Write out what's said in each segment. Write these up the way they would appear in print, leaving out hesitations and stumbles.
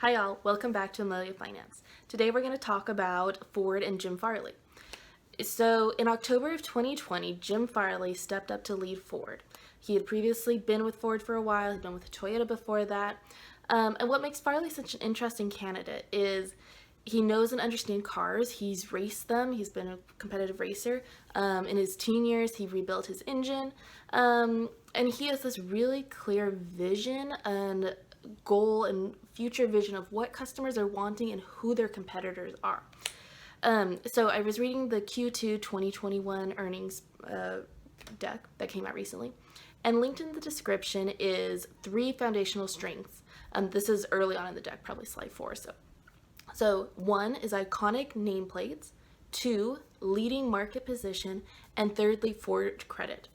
Hi all, welcome back to Amelia Finance. Today we're going to talk about Ford and Jim Farley. So in October of 2020, Jim Farley stepped up to lead Ford. He had previously been with Ford for a while, he'd been with Toyota before that. And what makes Farley such an interesting candidate is he knows and understands cars. He's raced them. He's been a competitive racer. In his teen years, he rebuilt his engine. And he has this really clear vision and goal and future vision of what customers are wanting and who their competitors are. So I was reading the Q2 2021 earnings deck that came out recently, and linked in the description is 3 foundational strengths. This is early on in the deck, probably slide 4 or so. So 1 is iconic nameplates, 2, leading market position, and thirdly, Ford credit.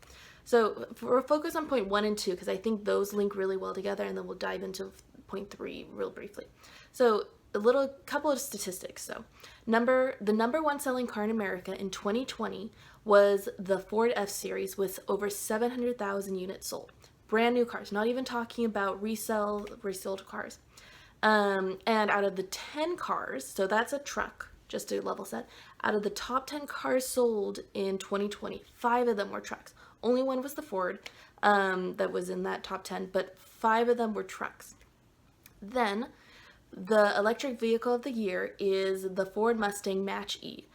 So we'll focus on point 1 and 2 because I think those link really well together, and then we'll dive into point 3 real briefly. So a couple of statistics. So the number 1 selling car in America in 2020 was the Ford F-Series with over 700,000 units sold. Brand new cars, not even talking about resold cars. And out of the 10 cars, so that's a truck, just to level set, out of the top 10 cars sold in 2020, 5 of them were trucks. Only one was the Ford that was in that top 10, but 5 of them were trucks. Then the electric vehicle of the year is the Ford Mustang Mach-E,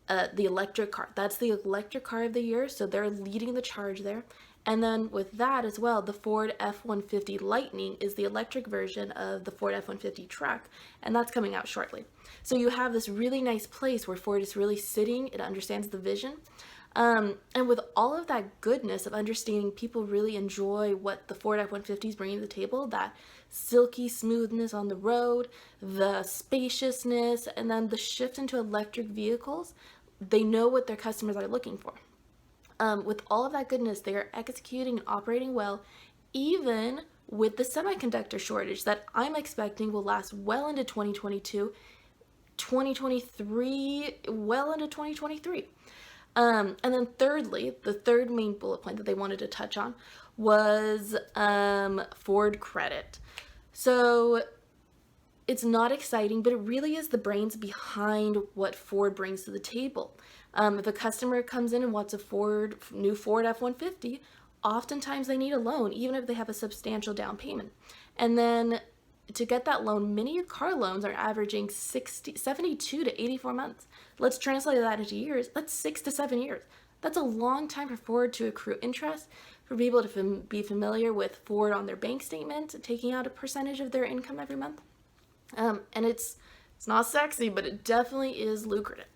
the electric car. That's the electric car of the year, so they're leading the charge there. And then with that as well, the Ford F-150 Lightning is the electric version of the Ford F-150 truck, and that's coming out shortly. So you have this really nice place where Ford is really sitting, it understands the vision. And with all of that goodness of understanding, people really enjoy what the Ford F-150 is bringing to the table, that silky smoothness on the road, the spaciousness, and then the shift into electric vehicles. They know what their customers are looking for. With all of that goodness, they are executing and operating well, even with the semiconductor shortage that I'm expecting will last well into 2022, 2023, well into 2023. And then thirdly, the third main bullet point that they wanted to touch on was Ford credit. So it's not exciting, but it really is the brains behind what Ford brings to the table. If a customer comes in and wants a new Ford F-150, oftentimes they need a loan, even if they have a substantial down payment. And then to get that loan, many car loans are averaging 72 to 84 months. Let's translate that into years. That's 6 to 7 years. That's a long time for Ford to accrue interest, for people to be familiar with Ford on their bank statement, taking out a percentage of their income every month. And it's not sexy, but it definitely is lucrative.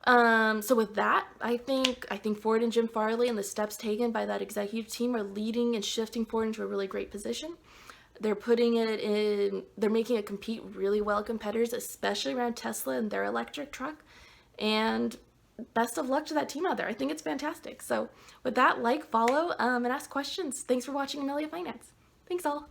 So with that, I think Ford and Jim Farley and the steps taken by that executive team are leading and shifting Ford into a really great position. They're making it compete really well with competitors, especially around Tesla and their electric truck. And best of luck to that team out there. I think it's fantastic. So with that, follow, and ask questions. Thanks for watching Amelia Finance. Thanks all.